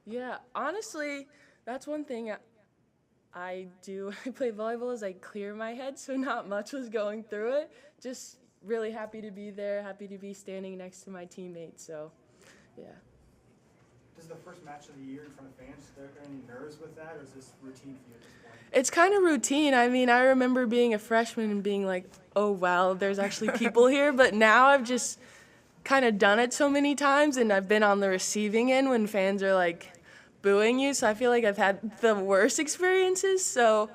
Yeah, honestly, that's one thing I do. I play volleyball is I clear my head, so not much was going through it. Just really happy to be there, happy to be standing next to my teammates. So, yeah. This is the first match of the year in front of fans. Are there any nerves with that, or is this routine for you at this point? It's kind of routine. I mean, I remember being a freshman and being like, oh, wow, there's actually people here. But now I've just kind of done it so many times, and I've been on the receiving end when fans are like booing you. So I feel like I've had the worst experiences. So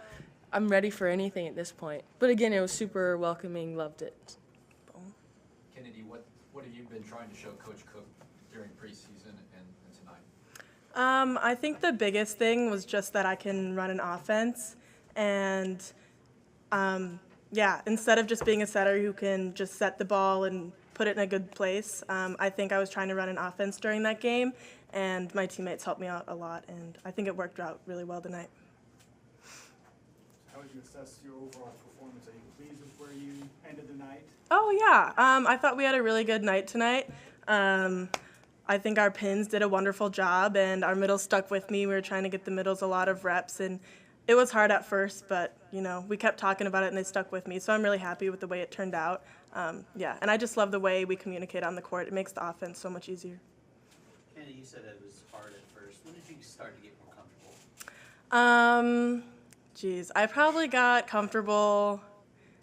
I'm ready for anything at this point. But again, it was super welcoming, loved it. Kennedy, what have you been trying to show Coach Cook during preseason and tonight? I think the biggest thing was just that I can run an offense, and instead of just being a setter who can just set the ball and put it in a good place, I think I was trying to run an offense during that game, and my teammates helped me out a lot, and I think it worked out really well tonight. How would you assess your overall performance? Are you pleased with where you ended the night? Oh, yeah. I thought we had a really good night tonight. I think our pins did a wonderful job, and our middles stuck with me. We were trying to get the middles a lot of reps, and it was hard at first, but, we kept talking about it, and they stuck with me. So I'm really happy with the way it turned out. And I just love the way we communicate on the court. It makes the offense so much easier. Kenny, you said it was hard at first. When did you start to get more comfortable? I probably got comfortable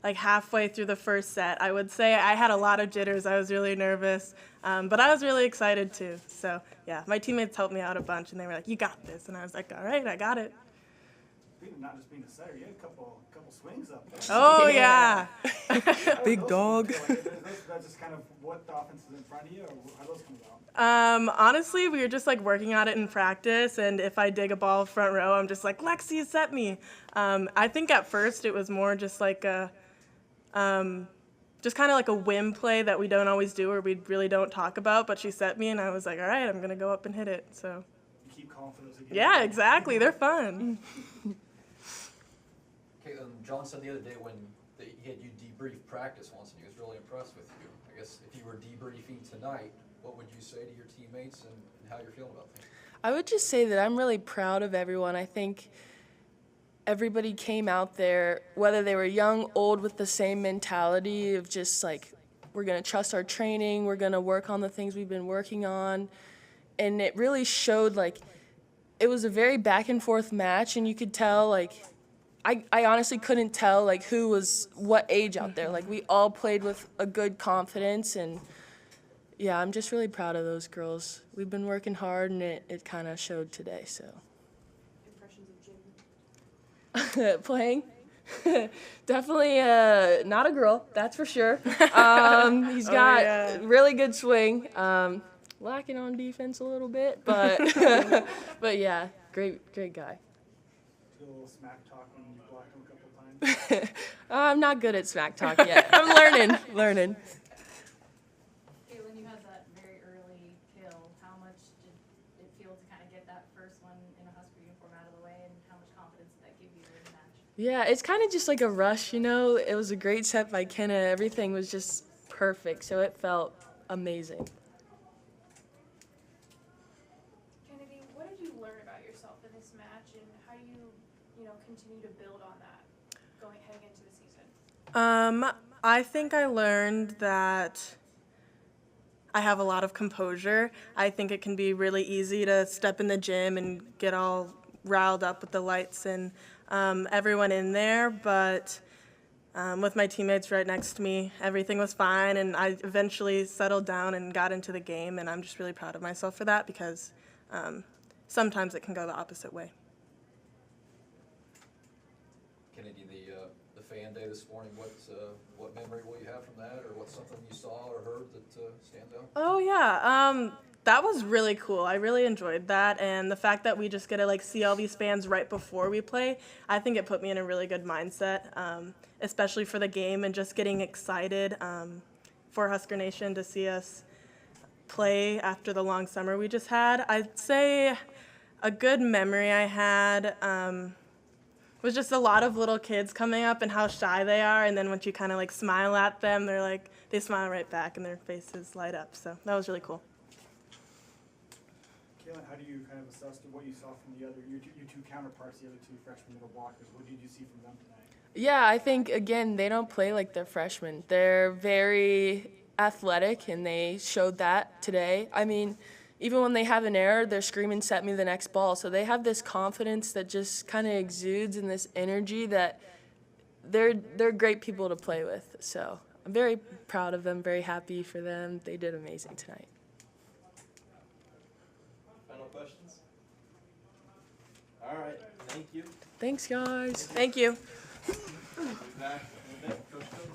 like halfway through the first set. I would say I had a lot of jitters. I was really nervous, but I was really excited too. So yeah, my teammates helped me out a bunch, and they were like, "You got this," and I was like, "All right, I got it." Speaking of not just being a setter, you had a couple swings up there. Oh yeah. Big dog. That's just kind of what the offense is in front of you, or how those come about? Honestly, we were just like working on it in practice, and if I dig a ball front row, I'm just like, "Lexi, set me." I think at first it was more just like just kind of like a whim play that we don't always do, or we really don't talk about, but she set me, and I was like, all right, I'm going to go up and hit it. So. You keep calling for those again. Yeah, exactly. They're fun. John said the other day when he had you debrief practice once, and he was really impressed with you. I guess if you were debriefing tonight, what would you say to your teammates and how you're feeling about things? I would just say that I'm really proud of everyone. I think everybody came out there, whether they were young, old, with the same mentality of just like, we're going to trust our training, we're going to work on the things we've been working on. And it really showed, like, it was a very back and forth match, and you could tell, like, I honestly couldn't tell, like, who was what age out there. Like, we all played with a good confidence, and yeah, I'm just really proud of those girls. We've been working hard, and it kind of showed today, so. Playing? Definitely not a girl, that's for sure. He's got really good swing. Lacking on defense a little bit, but but yeah, great guy. Do a little smack talk when you blocked him a couple times. I'm not good at smack talk yet. I'm learning. Caitlin, you had that very early kill. How much did it feel to kind of get that first one in a Husker uniform out of the way, and how much confidence did that give you in the match? Yeah, it's kind of just like a rush, It was a great set by Kenna. Everything was just perfect, so it felt amazing. Kennedy, what did you learn about yourself in this match, and how do you continue to build on that heading into the season? I think I learned that I have a lot of composure. I think it can be really easy to step in the gym and get all riled up with the lights and everyone in there, but with my teammates right next to me, everything was fine, and I eventually settled down and got into the game, and I'm just really proud of myself for that, because sometimes it can go the opposite way. Kennedy, the fan day this morning, what memory will you have from that, or what's something you saw or heard that stands out? Oh yeah, that was really cool. I really enjoyed that, and the fact that we just get to see all these fans right before we play, I think it put me in a really good mindset, especially for the game, and just getting excited for Husker Nation to see us play after the long summer we just had. I'd say a good memory I had was just a lot of little kids coming up and how shy they are, and then once you kind of smile at them, they smile right back and their faces light up. So that was really cool. Caitlin, how do you kind of assess what you saw from your two counterparts, the other two freshman middle blockers? What did you see from them tonight? Yeah, I think, again, they don't play like they're freshmen. They're very athletic, and they showed that today. I mean, even when they have an error, they're screaming, set me the next ball. So they have this confidence that just kind of exudes, and this energy that they're great people to play with. So I'm very proud of them, very happy for them. They did amazing tonight. Final questions? All right, thank you. Thanks, guys. Thank you. We'll be back in a bit. Coach Coach.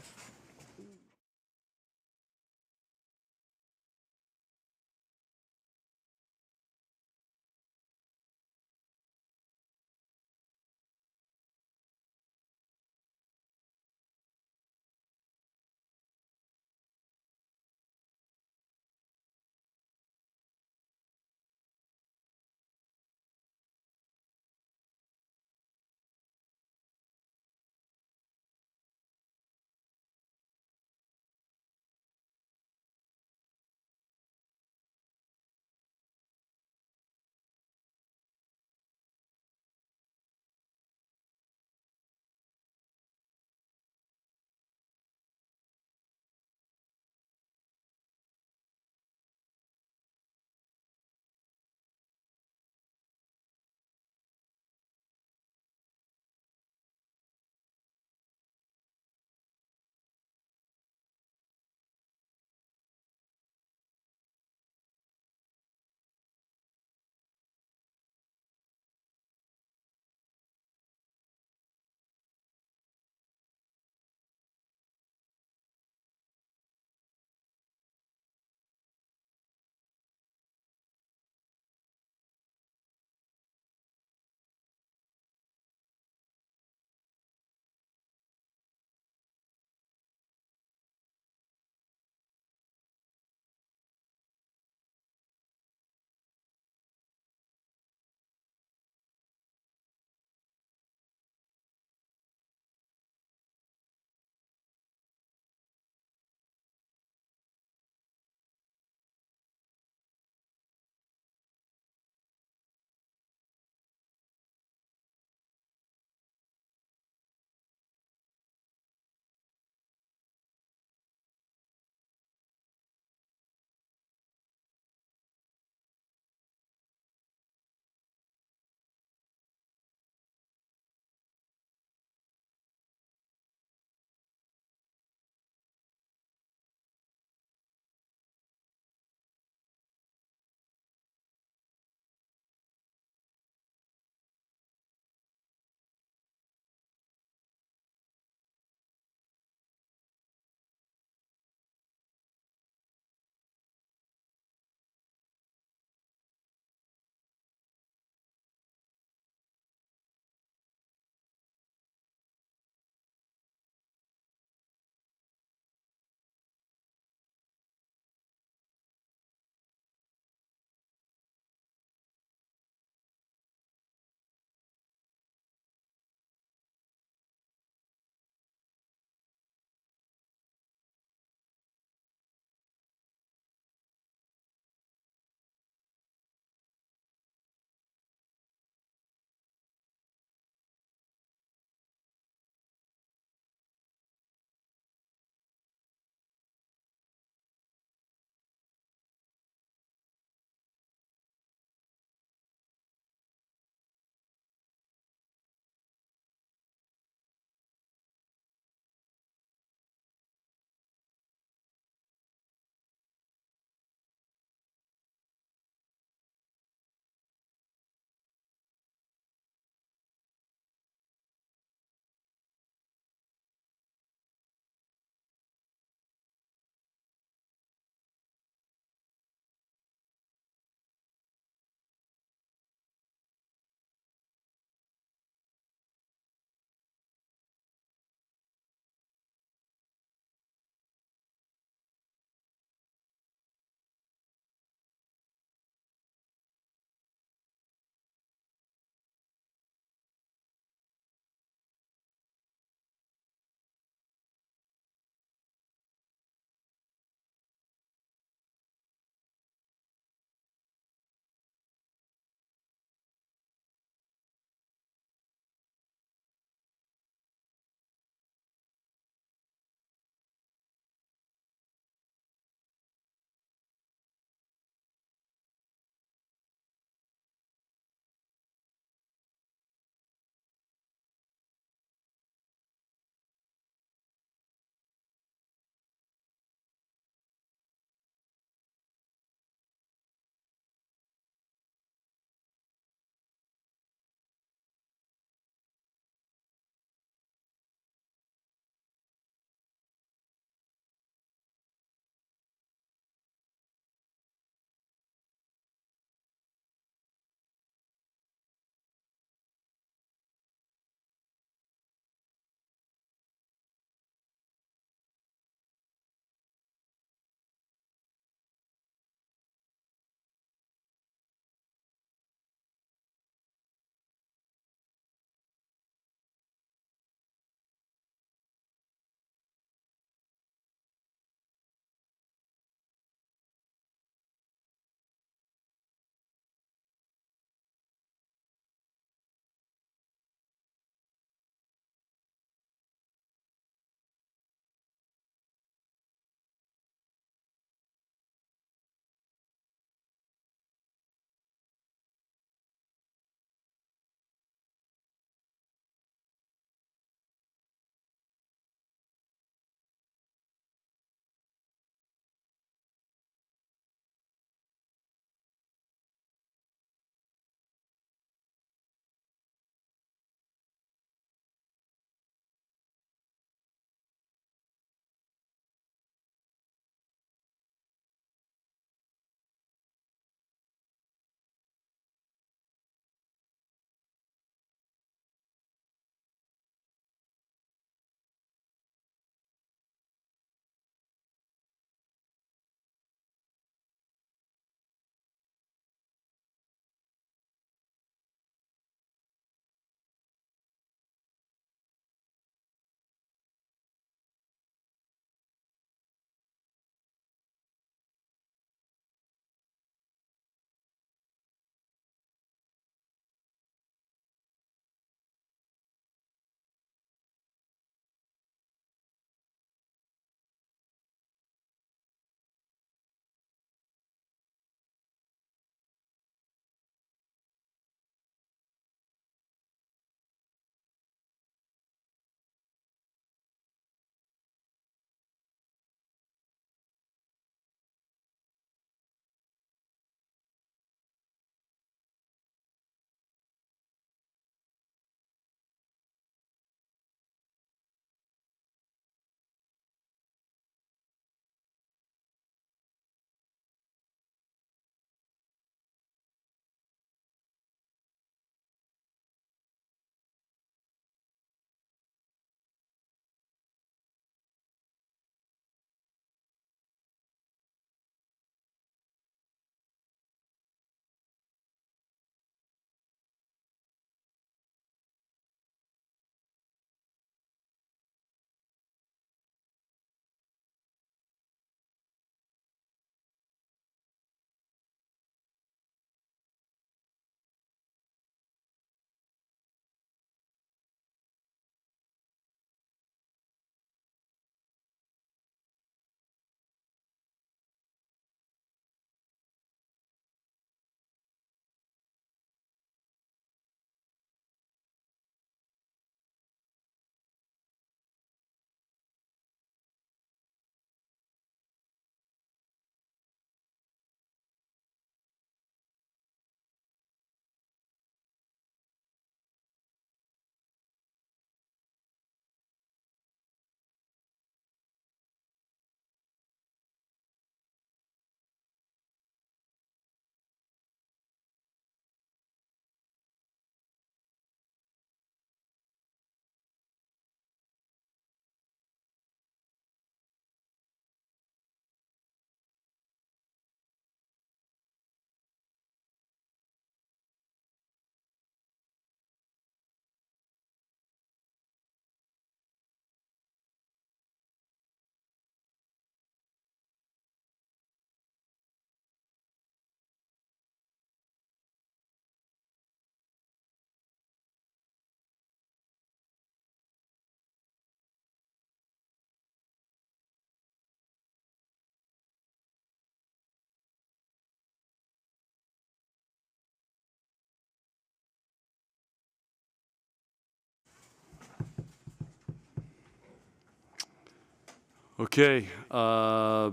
Okay. I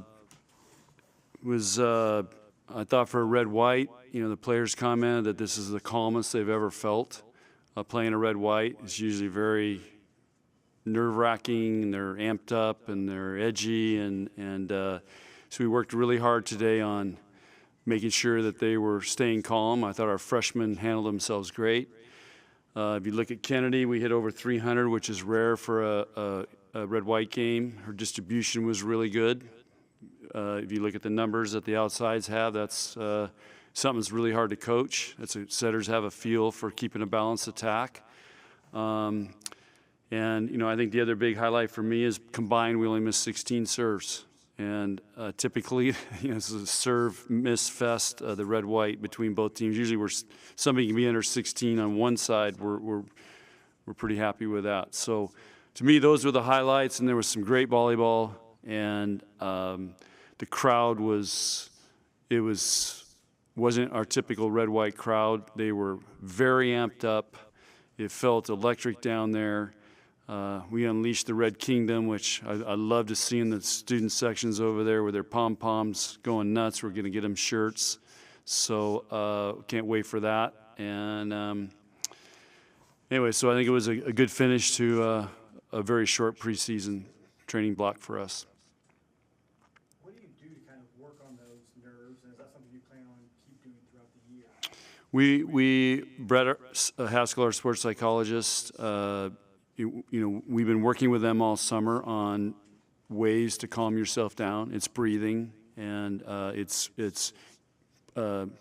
thought for a red-white, the players commented that this is the calmest they've ever felt. Playing a red-white is usually very nerve-wracking, and they're amped up, and they're edgy, and so we worked really hard today on making sure that they were staying calm. I thought our freshmen handled themselves great. If you look at Kennedy, we hit over 300, which is rare for a red-white game. Her distribution was really good. If you look at the numbers that the outsides have, that's something that's really hard to coach. Setters have a feel for keeping a balanced attack. And, I think the other big highlight for me is combined, we only missed 16 serves. And typically, it's a serve miss fest, the red-white between both teams. Usually somebody can be under 16 on one side. We're pretty happy with that. So to me, those were the highlights, and there was some great volleyball. And the crowd wasn't our typical red-white crowd. They were very amped up. It felt electric down there. We unleashed the Red Kingdom, which I love to see in the student sections over there with their pom-poms going nuts. We're going to get them shirts. So can't wait for that. And anyway, so I think it was a good finish to a very short preseason training block for us. What do you do to kind of work on those nerves, and is that something you plan on keep doing throughout the year? Brett Haskell, our sports psychologist, we've been working with them all summer on ways to calm yourself down. It's breathing, and it's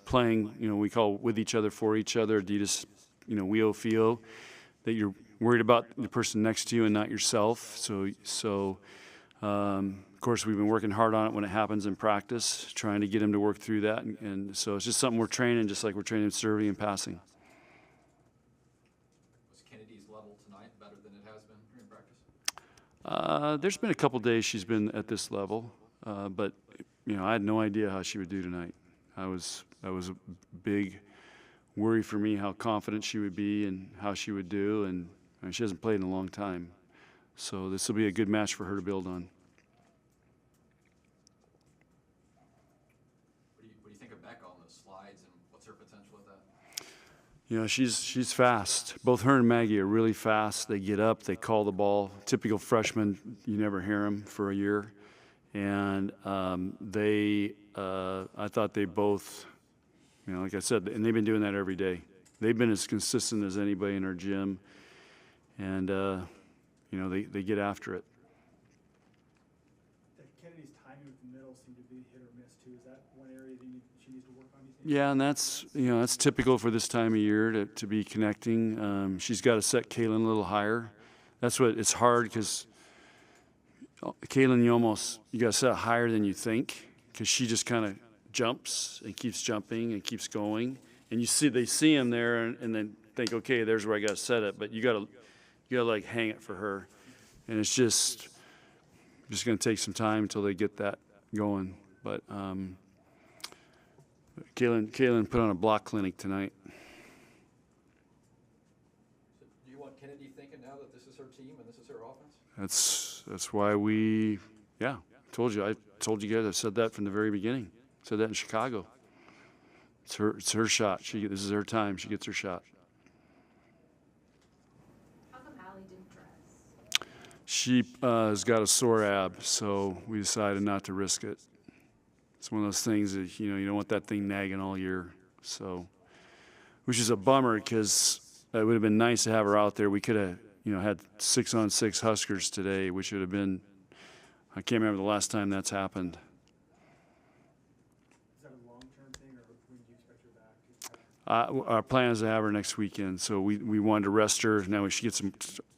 playing, we call with each other, for each other, Adidas, Weo Feel, that you're worried about the person next to you and not yourself. So of course, we've been working hard on it when it happens in practice, trying to get them to work through that. And so it's just something we're training, just like we're training serving and passing. Was Kennedy's level tonight better than it has been during practice? There's been a couple days she's been at this level, but I had no idea how she would do tonight. That was a big worry for me, how confident she would be and how she would do, and she hasn't played in a long time. So this will be a good match for her to build on. What do you think of Becca on the slides, and what's her potential with that? She's fast. Both her and Maggie are really fast. They get up, they call the ball. Typical freshmen, you never hear them for a year. And I thought they both, like I said, and they've been doing that every day. They've been as consistent as anybody in our gym. And, they get after it. Kennedy's timing with the middle seemed to be hit or miss too. Is that one area that she needs to work on, you think? Yeah, and that's typical for this time of year to be connecting. She's got to set Kaylin a little higher. That's what it's hard, because Kaylin, you got to set higher than you think, because she just kind of jumps and keeps jumping and keeps going, and they see him there and then think, okay, there's where I got to set it, but you got to like hang it for her, and it's just going to take some time until they get that going. But Kaylin put on a block clinic tonight. So do you want Kennedy thinking now that this is her team and this is her offense? That's why I told you guys, I said that from the very beginning. I said that in Chicago. It's her shot. This is her time. She gets her shot. How come Allie didn't dress? She has got a sore ab, so we decided not to risk it. It's one of those things that, you don't want that thing nagging all year. So, which is a bummer, because it would have been nice to have her out there. We could have, had 6-on-6 Huskers today, which would have been, I can't remember the last time that's happened. Is that a long-term thing, or when do you expect her back? Our plan is to have her next weekend, so we wanted to rest her. Now she gets a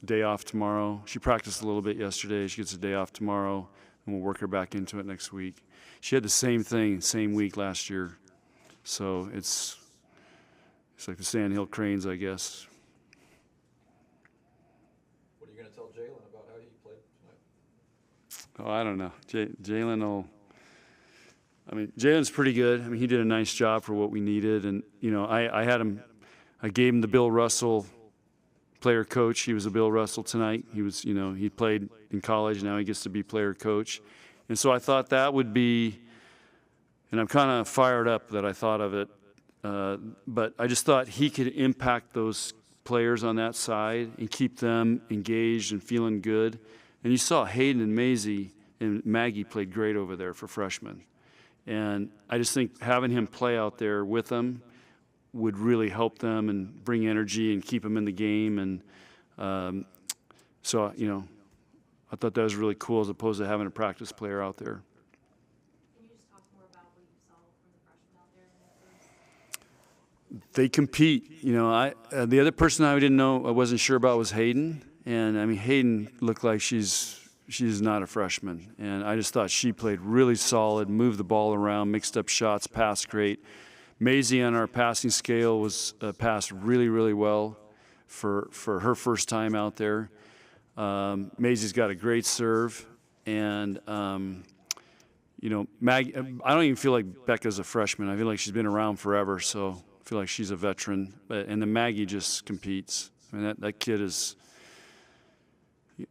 day off tomorrow. She practiced a little bit yesterday. She gets a day off tomorrow, and we'll work her back into it next week. She had the same thing, same week last year. So it's like the Sandhill Cranes, I guess. What are you going to tell Jalen about how he played tonight? Oh, I don't know. Jalen's pretty good. He did a nice job for what we needed. And, I gave him the Bill Russell player coach. He was a Bill Russell tonight. He was, he played in college. Now he gets to be player coach. And so I thought that would be, and I'm kind of fired up that I thought of it, but I just thought he could impact those players on that side and keep them engaged and feeling good. And you saw Hayden and Maisie and Maggie played great over there for freshmen. And I just think having him play out there with them would really help them and bring energy and keep them in the game. And so, I thought that was really cool as opposed to having a practice player out there. Can you just talk more about what you saw from the freshmen out there? They compete. The other person I wasn't sure about was Hayden. And I mean, Hayden looked like she's not a freshman. And I just thought she played really solid, moved the ball around, mixed up shots, passed great. Maisie on our passing scale was passed really, really well for her first time out there. Maisie's got a great serve. And, Maggie, I don't even feel like Becca's a freshman. I feel like she's been around forever, so I feel like she's a veteran. And then Maggie just competes. I mean, that kid is...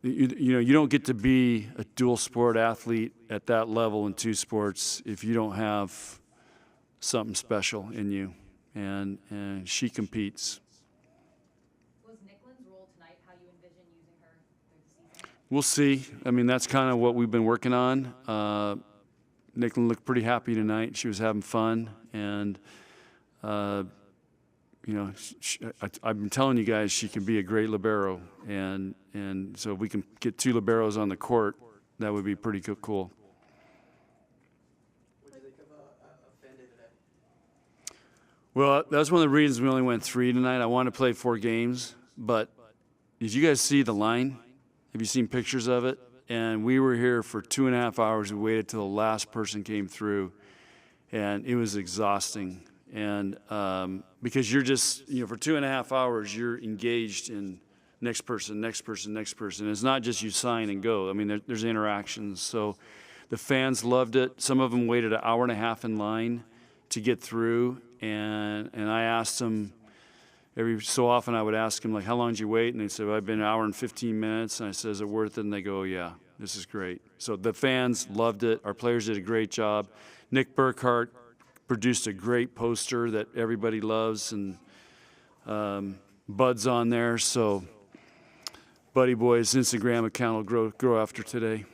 You don't get to be a dual sport athlete at that level in two sports if you don't have something special in you, and she competes. Was Nicklin's role tonight how you envision using her through the season? We'll see. I mean, that's kind of what we've been working on. Nicklin looked pretty happy tonight. She was having fun, and I've been telling you guys she can be a great libero, and so if we can get 2 liberos on the court, that would be pretty cool. What do you think of Fanday today? Well, that's one of the reasons we only went 3 tonight. I wanted to play 4 games, but did you guys see the line? Have you seen pictures of it? And we were here for 2.5 hours. We waited till the last person came through, and it was exhausting. And because you're just, for 2.5 hours, you're engaged in next person. It's not just you sign and go. I mean, there's interactions. So the fans loved it. Some of them waited 1.5 hours in line to get through. And I asked them, every so often I would ask them, like, how long did you wait? And they said, well, I've been 1 hour and 15 minutes. And I said, is it worth it? And they go, yeah, this is great. So the fans loved it. Our players did a great job. Nick Burkhart produced a great poster that everybody loves, and Bud's on there. So Buddy Boy's Instagram account will grow after today. Can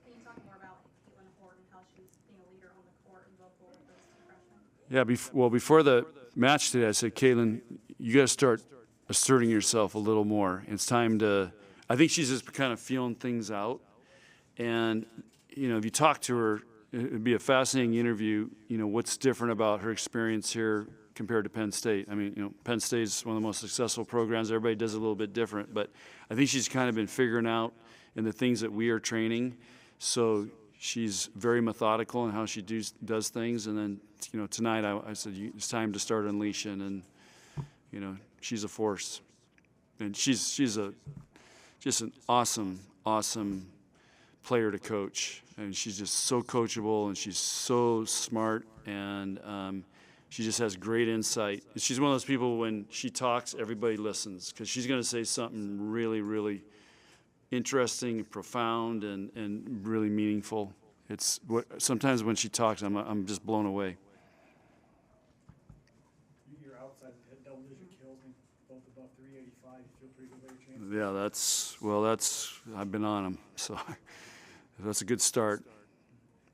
you talk more about Caitlin Horton, how she's being a leader on the court and vocal with those 2 freshmen? Yeah, before the match today, I said, Caitlin, you got to start asserting yourself a little more. It's time to, I think she's just kind of feeling things out. And, if you talk to her, it'd be a fascinating interview, what's different about her experience here compared to Penn State. I mean, Penn State is one of the most successful programs. Everybody does it a little bit different, but I think she's kind of been figuring out in the things that we are training. So she's very methodical in how she does things. And then, tonight I said, it's time to start unleashing, and, she's a force. And she's just an awesome player to coach. And she's just so coachable, and she's so smart, and she just has great insight. And she's one of those people, when she talks, everybody listens, because she's going to say something really, really interesting, profound, and really meaningful. Sometimes when she talks, I'm just blown away. You're outside double-digit kills, both above 385. You feel pretty good about your chances? Yeah, I've been on them, so that's a good start.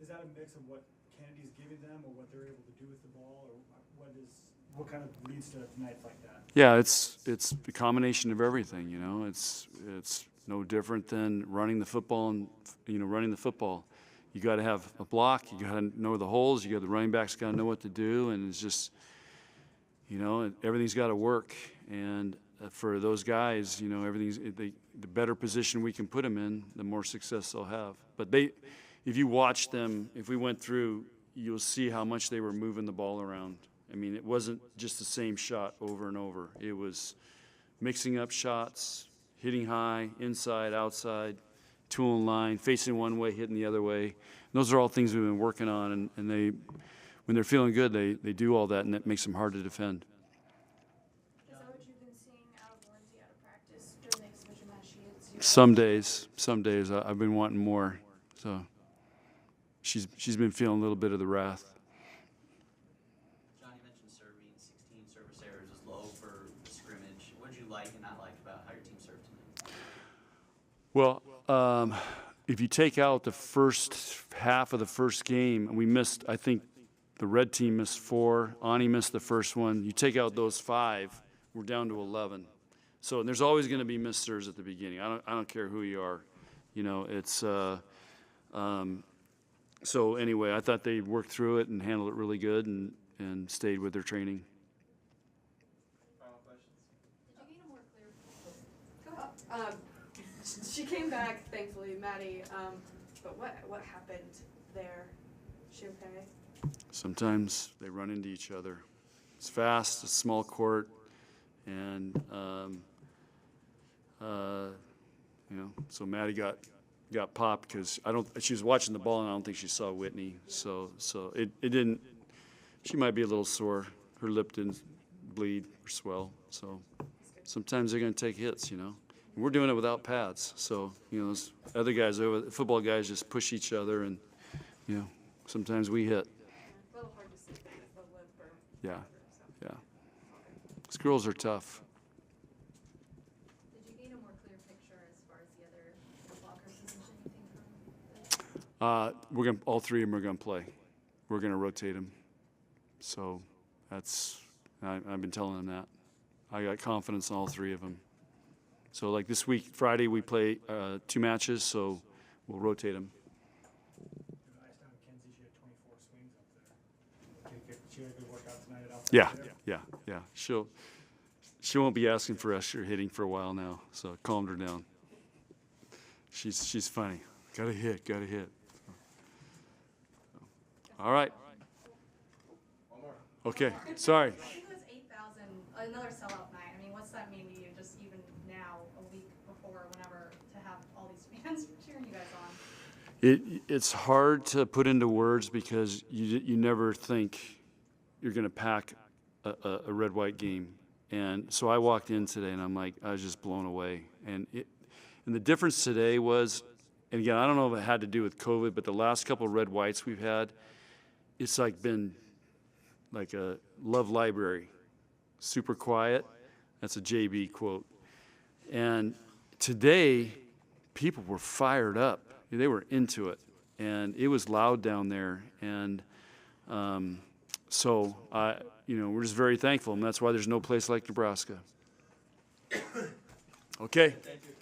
Is that a mix of what Kennedy's giving them, or what they're able to do with the ball, or what kind of leads to nights like that? Yeah, it's a combination of everything. It's no different than running the football, and running the football. You got to have a block. You got to know the holes. You got the running backs got to know what to do, and it's just everything's got to work. And for those guys, the better position we can put them in, the more success they'll have. But if you watch them, if we went through, you'll see how much they were moving the ball around. I mean, it wasn't just the same shot over and over. It was mixing up shots, hitting high, inside, outside, tool in line, facing one way, hitting the other way. And those are all things we've been working on, and when they're feeling good, they do all that, and that makes them hard to defend. Is that what you've been seeing out of Some days I've been wanting more. So she's been feeling a little bit of the wrath. John, you mentioned serving 16 service errors is low for the scrimmage. What did you like and not like about how your team served tonight? Well, if you take out the first half of the first game, we missed, I think the red team missed 4. Ani missed the first one. You take out those 5, we're down to 11. So and there's always going to be missed serves at the beginning. I don't care who you are. You know, it's so anyway, I thought they worked through it and handled it really good and stayed with their training. Final questions? Did you gain a more clear? Go ahead. She came back, thankfully, Maddie. But what happened there? She okay? Sometimes they run into each other. It's fast, it's a small court, and you know, so Maddie got popped because she was watching the ball and I don't think she saw Whitney. So it didn't. She might be a little sore. Her lip didn't bleed or swell. So sometimes they're going to take hits, you know. And we're doing it without pads. So you know, those other guys, football guys, just push each other, and you know, sometimes we hit. A little hard to see because the lip or Yeah, whatever, so. yeah. These girls are tough. Did you gain a more clear picture as far as the other blocker position you think from this? All 3 of them are going to play. We're going to rotate them. So that's, I've been telling them that. I got confidence in all 3 of them. So like this week, Friday, we play 2 matches, so we'll rotate them. Nice down Mackenzie, she had 24 swings up there. She had a good workout tonight at Alpha. Yeah. She won't be asking for extra hitting for a while now, so calmed her down. She's funny. Gotta hit. All right. One more. Okay, sorry. I think it was 8,000, another sellout night. I mean, what's that mean to you, just even now, a week before, whenever, to have all these fans cheering you guys on? It's hard to put into words because you never think you're going to pack a red-white game. And so I walked in today and I was just blown away. And the difference today was, and again, I don't know if it had to do with COVID, but the last couple of red-whites we've had, it's been like a love library, super quiet. That's a JB quote. And today, people were fired up. They were into it, and it was loud down there. And so we're just very thankful, and that's why there's no place like Nebraska. Okay. Thank you.